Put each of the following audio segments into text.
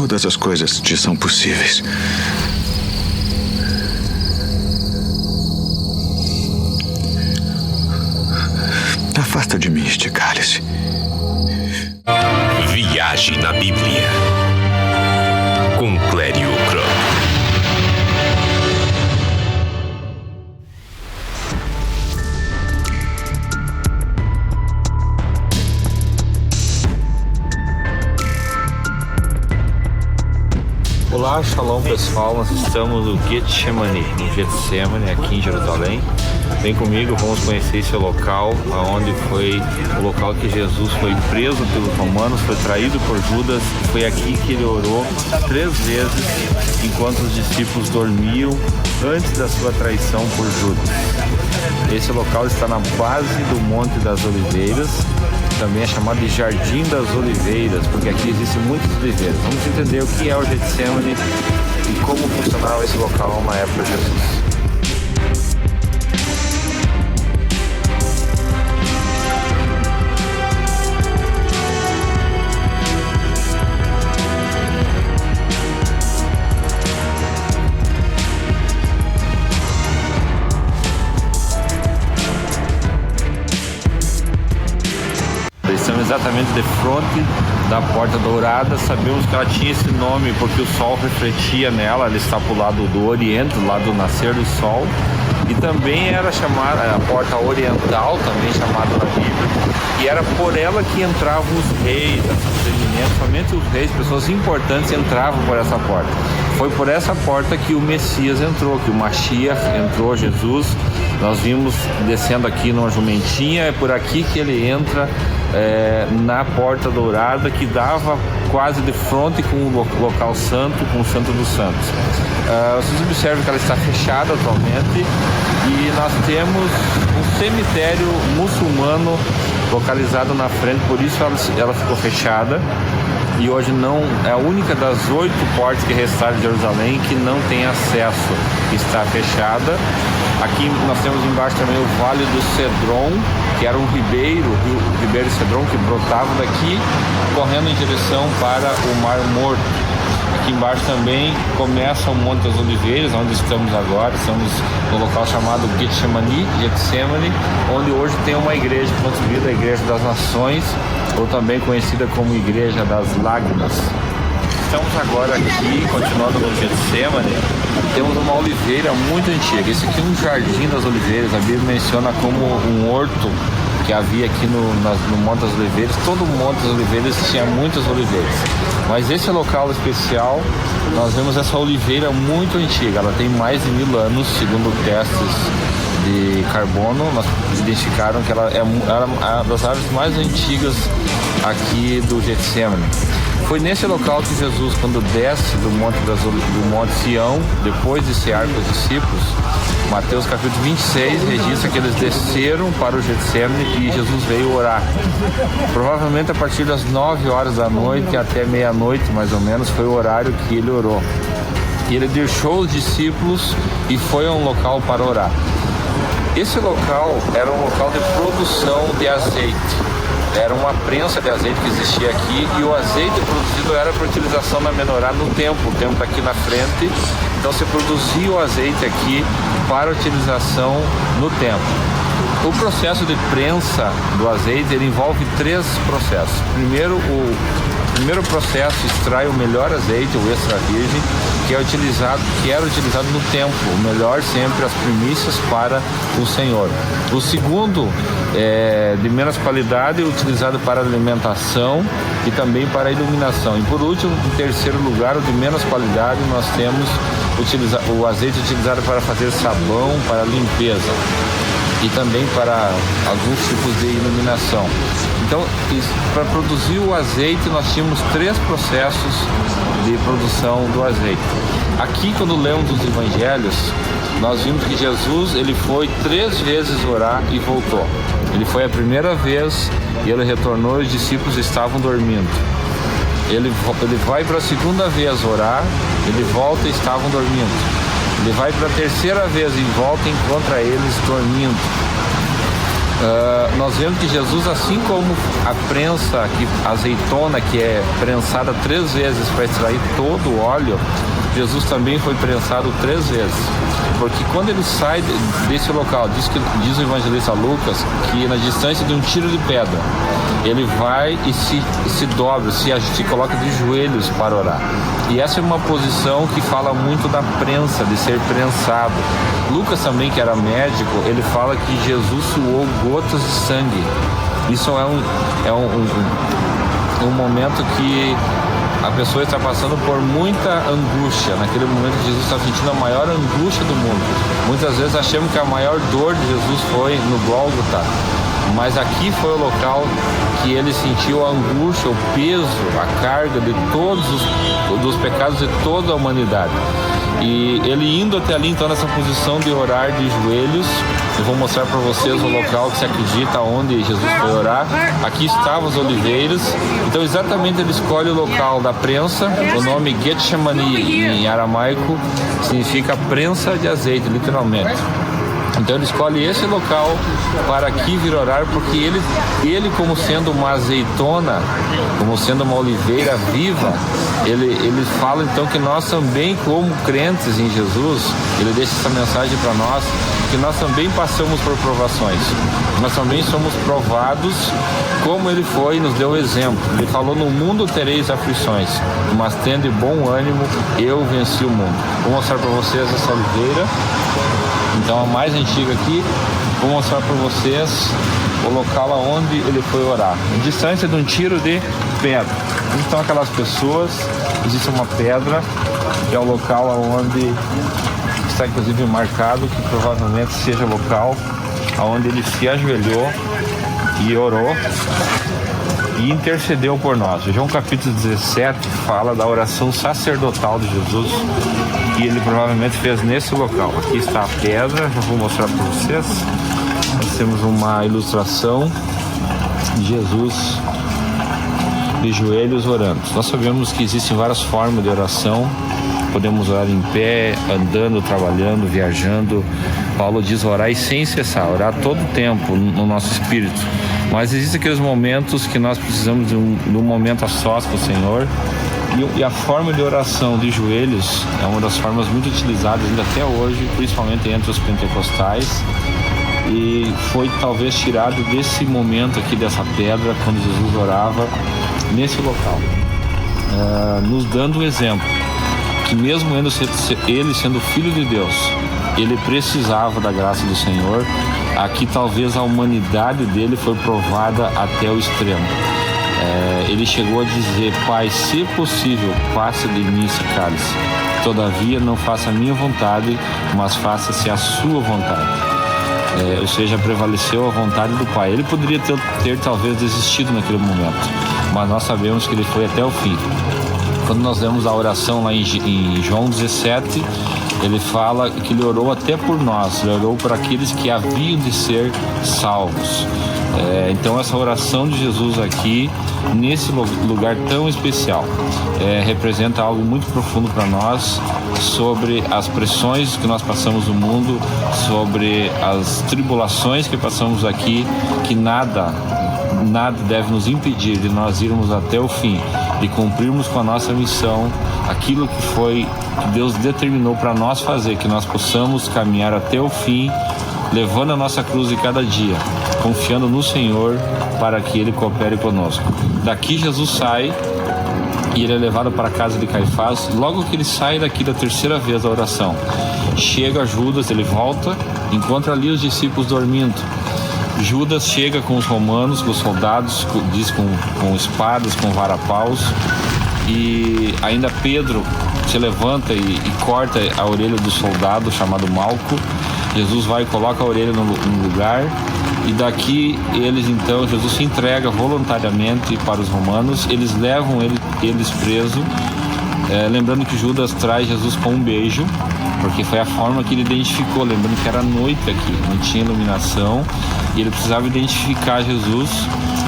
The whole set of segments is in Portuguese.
todas as coisas te são possíveis. Afasta de mim este cálice. Viagem na Bíblia, com Clério Croc. Olá, shalom pessoal, nós estamos no Getsemane, no Getsemane, aqui em Jerusalém. Vem comigo, vamos conhecer esse local, onde foi o local que Jesus foi preso pelos romanos, foi traído por Judas. Foi aqui que ele orou 3 vezes, enquanto os discípulos dormiam antes da sua traição por Judas. Esse local está na base do Monte das Oliveiras, também é chamado de Jardim das Oliveiras, porque aqui existem muitas oliveiras. Vamos entender o que é o Getsemane e como funcionava esse local na época de Jesus. Estamos exatamente de frente da Porta Dourada. Sabemos que ela tinha esse nome porque o sol refletia nela. Ela está para o lado do Oriente, do lado do nascer do sol. E também era chamada a Porta Oriental, também chamada na Bíblia. E era por ela que entravam os reis, as eminentes, somente os reis, pessoas importantes entravam por essa porta. Foi por essa porta que o Messias entrou, que o Mashiach entrou, Jesus. Nós vimos descendo aqui numa jumentinha, é por aqui que ele entra na Porta Dourada, que dava quase de frente com o local santo, com o Santo dos Santos. Vocês observam que ela está fechada atualmente e nós temos um cemitério muçulmano localizado na frente, por isso ela ficou fechada. E hoje não é a única das 8 portas que restaram de Jerusalém que não tem acesso, está fechada. Aqui nós temos embaixo também o Vale do Cedron, que era um ribeiro, o Ribeiro Cedron, que brotava daqui, correndo em direção para o Mar Morto. Aqui embaixo também começa o Monte das Oliveiras, onde estamos agora. Estamos no local chamado Getsemane, onde hoje tem uma igreja construída, a Igreja das Nações, ou também conhecida como Igreja das Lágrimas. Estamos agora aqui, continuando no Getsemane. Temos uma oliveira muito antiga. Esse aqui é um Jardim das Oliveiras. A Bíblia menciona como um horto que havia aqui no Monte das Oliveiras. Todo o Monte das Oliveiras tinha muitas oliveiras. Mas esse local especial, nós vemos essa oliveira muito antiga. Ela tem mais de 1000 anos, segundo testes de carbono. Nós identificaram que ela é uma das árvores mais antigas aqui do Getsemane. Foi nesse local que Jesus, quando desce do Monte Sião, depois de cear com os discípulos, Mateus capítulo 26 registra que eles desceram para o Getsemane e Jesus veio orar. Provavelmente a partir das 9 horas da noite até meia-noite, mais ou menos, foi o horário que ele orou. E ele deixou os discípulos e foi a um local para orar. Esse local era um local de produção de azeite. Era uma prensa de azeite que existia aqui e o azeite produzido era para utilização na menorá no templo. O templo está aqui na frente, então se produzia o azeite aqui para utilização no templo. O processo de prensa do azeite ele envolve 3 processos. Primeiro, o primeiro processo extrai o melhor azeite, o extra virgem, que era utilizado no templo, o melhor sempre, as primícias para o Senhor. O segundo é de menos qualidade, utilizado para alimentação e também para iluminação. E por último, em terceiro lugar, o de menos qualidade, nós temos o azeite utilizado para fazer sabão, para limpeza e também para alguns tipos de iluminação. Então, para produzir o azeite, nós tínhamos 3 processos de produção do azeite. Aqui, quando lemos os evangelhos, nós vimos que Jesus ele foi 3 vezes orar e voltou. Ele foi a primeira vez e ele retornou e os discípulos estavam dormindo. Ele vai para a segunda vez orar, ele volta e estavam dormindo. Ele vai para a terceira vez e volta e encontra eles dormindo. nós vemos que Jesus, assim como a prensa, a azeitona que é prensada 3 vezes para extrair todo o óleo, Jesus também foi prensado 3 vezes. Porque quando ele sai desse local, diz o evangelista Lucas, que na distância de um tiro de pedra, ele vai e se dobra, se coloca de joelhos para orar. E essa é uma posição que fala muito da prensa, de ser prensado. Lucas também, que era médico, ele fala que Jesus suou gotas de sangue. Isso é um momento que a pessoa está passando por muita angústia. Naquele momento Jesus está sentindo a maior angústia do mundo. Muitas vezes achamos que a maior dor de Jesus foi no Gólgota, mas aqui foi o local que ele sentiu a angústia, o peso, a carga de todos dos pecados de toda a humanidade. E ele indo até ali, então, nessa posição de orar de joelhos, eu vou mostrar para vocês o local que se acredita onde Jesus foi orar. Aqui estavam as oliveiras. Então, exatamente, ele escolhe o local da prensa. O nome Getsemani em aramaico significa prensa de azeite, literalmente. Então ele escolhe esse local para aqui vir orar, porque ele como sendo uma azeitona, como sendo uma oliveira viva, ele fala então que nós também, como crentes em Jesus, ele deixa essa mensagem para nós, que nós também passamos por provações, nós também somos provados como ele foi e nos deu exemplo. Ele falou: no mundo tereis aflições, mas tende bom ânimo, eu venci o mundo. Vou mostrar para vocês essa oliveira. Então, a mais antiga aqui, vou mostrar para vocês o local onde ele foi orar. A distância de um tiro de pedra. Onde estão aquelas pessoas? Existe uma pedra, que é o local onde está inclusive marcado, que provavelmente seja o local onde ele se ajoelhou e orou e intercedeu por nós. João capítulo 17 fala da oração sacerdotal de Jesus, que ele provavelmente fez nesse local. Aqui está a pedra, já vou mostrar para vocês. Nós temos uma ilustração de Jesus de joelhos orando. Nós sabemos que existem várias formas de oração. Podemos orar em pé, andando, trabalhando, viajando. Paulo diz orar sem cessar, orar todo o tempo no nosso espírito. Mas existem aqueles momentos que nós precisamos de um momento a sós com o Senhor. E a forma de oração de joelhos é uma das formas muito utilizadas ainda até hoje, principalmente entre os pentecostais. E foi talvez tirado desse momento aqui, dessa pedra, quando Jesus orava nesse local, nos dando o exemplo que mesmo ele sendo filho de Deus, ele precisava da graça do Senhor. Aqui talvez a humanidade dele foi provada até o extremo. Ele chegou a dizer: Pai, se possível, passe de mim esse cálice. Todavia, não faça a minha vontade, mas faça-se a sua vontade. Ou seja, prevaleceu a vontade do Pai. Ele poderia ter talvez desistido naquele momento, mas nós sabemos que ele foi até o fim. Quando nós lemos a oração lá em João 17, ele fala que ele orou até por nós, ele orou por aqueles que haviam de ser salvos. Então essa oração de Jesus aqui, nesse lugar tão especial, representa algo muito profundo para nós, sobre as pressões que nós passamos no mundo, sobre as tribulações que passamos aqui, que nada deve nos impedir de nós irmos até o fim, de cumprirmos com a nossa missão, aquilo que Deus determinou para nós fazer, que nós possamos caminhar até o fim, levando a nossa cruz de cada dia, confiando no Senhor para que Ele coopere conosco. Daqui Jesus sai e ele é levado para a casa de Caifás. Logo que ele sai daqui da terceira vez da oração, chega Judas, ele volta, encontra ali os discípulos dormindo. Judas chega com os romanos, com os soldados, diz com espadas, com varapaus, e ainda Pedro se levanta e corta a orelha do soldado chamado Malco. Jesus vai e coloca a orelha no lugar, e daqui Jesus se entrega voluntariamente para os romanos. Eles levam eles preso, lembrando que Judas traz Jesus com um beijo, porque foi a forma que ele identificou, lembrando que era noite aqui, não tinha iluminação, e ele precisava identificar Jesus,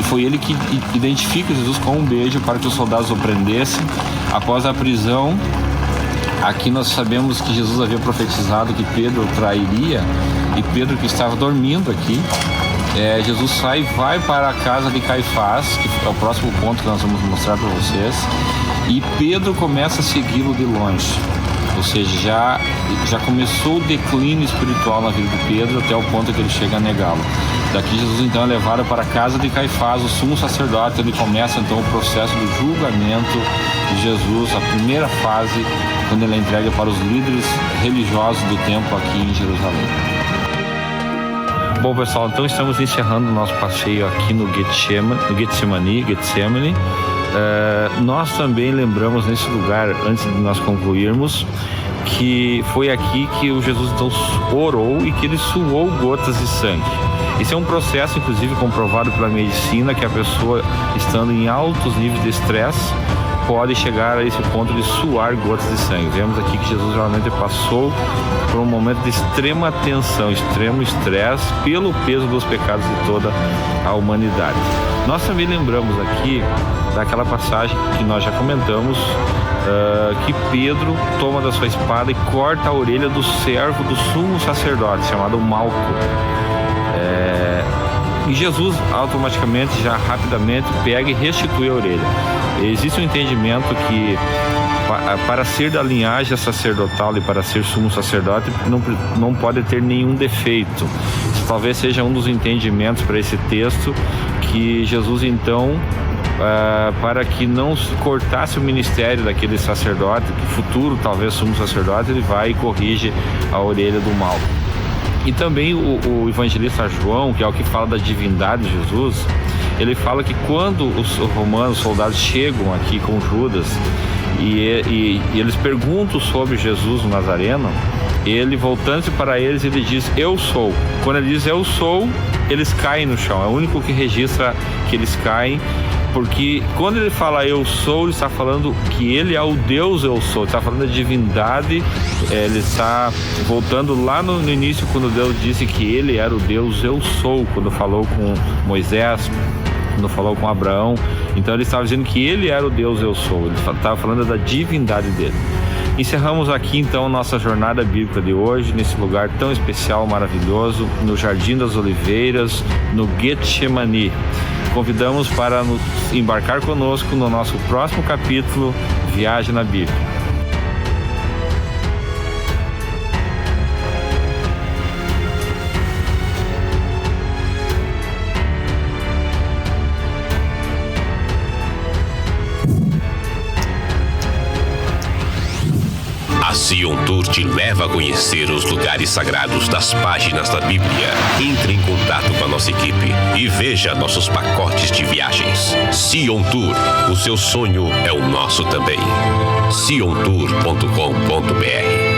e foi ele que identifica Jesus com um beijo para que os soldados o prendessem. Após a prisão, aqui nós sabemos que Jesus havia profetizado que Pedro o trairia, e Pedro, que estava dormindo aqui, Jesus sai e vai para a casa de Caifás, que é o próximo ponto que nós vamos mostrar para vocês, e Pedro começa a segui-lo de longe. Ou seja, já começou o declínio espiritual na vida de Pedro até o ponto que ele chega a negá-lo. Daqui Jesus então é levado para a casa de Caifás, o sumo sacerdote. Ele começa então o processo do julgamento de Jesus, a primeira fase, quando ele é entregue para os líderes religiosos do templo aqui em Jerusalém. Bom, pessoal, então estamos encerrando o nosso passeio aqui no Getsemane. Nós também lembramos nesse lugar, antes de nós concluirmos, que foi aqui que o Jesus então orou e que ele suou gotas de sangue. Esse é um processo, inclusive, comprovado pela medicina, que a pessoa, estando em altos níveis de estresse, pode chegar a esse ponto de suar gotas de sangue. Vemos aqui que Jesus realmente passou por um momento de extrema tensão, extremo estresse, pelo peso dos pecados de toda a humanidade. Nós também lembramos aqui daquela passagem que nós já comentamos, que Pedro toma da sua espada e corta a orelha do servo do sumo sacerdote, chamado Malco. E Jesus automaticamente, já rapidamente, pega e restitui a orelha. Existe um entendimento que para ser da linhagem sacerdotal e para ser sumo sacerdote não pode ter nenhum defeito. Isso talvez seja um dos entendimentos para esse texto, que Jesus então, para que não se cortasse o ministério daquele sacerdote, futuro talvez sumo sacerdote, ele vai e corrige a orelha do Malco. E também o evangelista João, que é o que fala da divindade de Jesus, ele fala que quando os romanos, os soldados, chegam aqui com Judas e eles perguntam sobre Jesus o Nazareno, ele, voltando-se para eles, ele diz: eu sou. Quando ele diz eu sou, eles caem no chão. É o único que registra que eles caem, porque quando ele fala eu sou, ele está falando que ele é o Deus eu sou, ele está falando da divindade. Ele está voltando lá no início, quando Deus disse que ele era o Deus eu sou, quando falou com Moisés, quando falou com Abraão. Então ele estava dizendo que ele era o Deus eu sou, ele estava falando da divindade dele. Encerramos aqui então nossa jornada bíblica de hoje, nesse lugar tão especial, maravilhoso, no Jardim das Oliveiras, no Getsemane. Convidamos para nos embarcar conosco no nosso próximo capítulo, Viagem na Bíblia. A Sion Tour te leva a conhecer os lugares sagrados das páginas da Bíblia. Entre em contato com a nossa equipe e veja nossos pacotes de viagens. Sion Tour, o seu sonho é o nosso também. siontour.com.br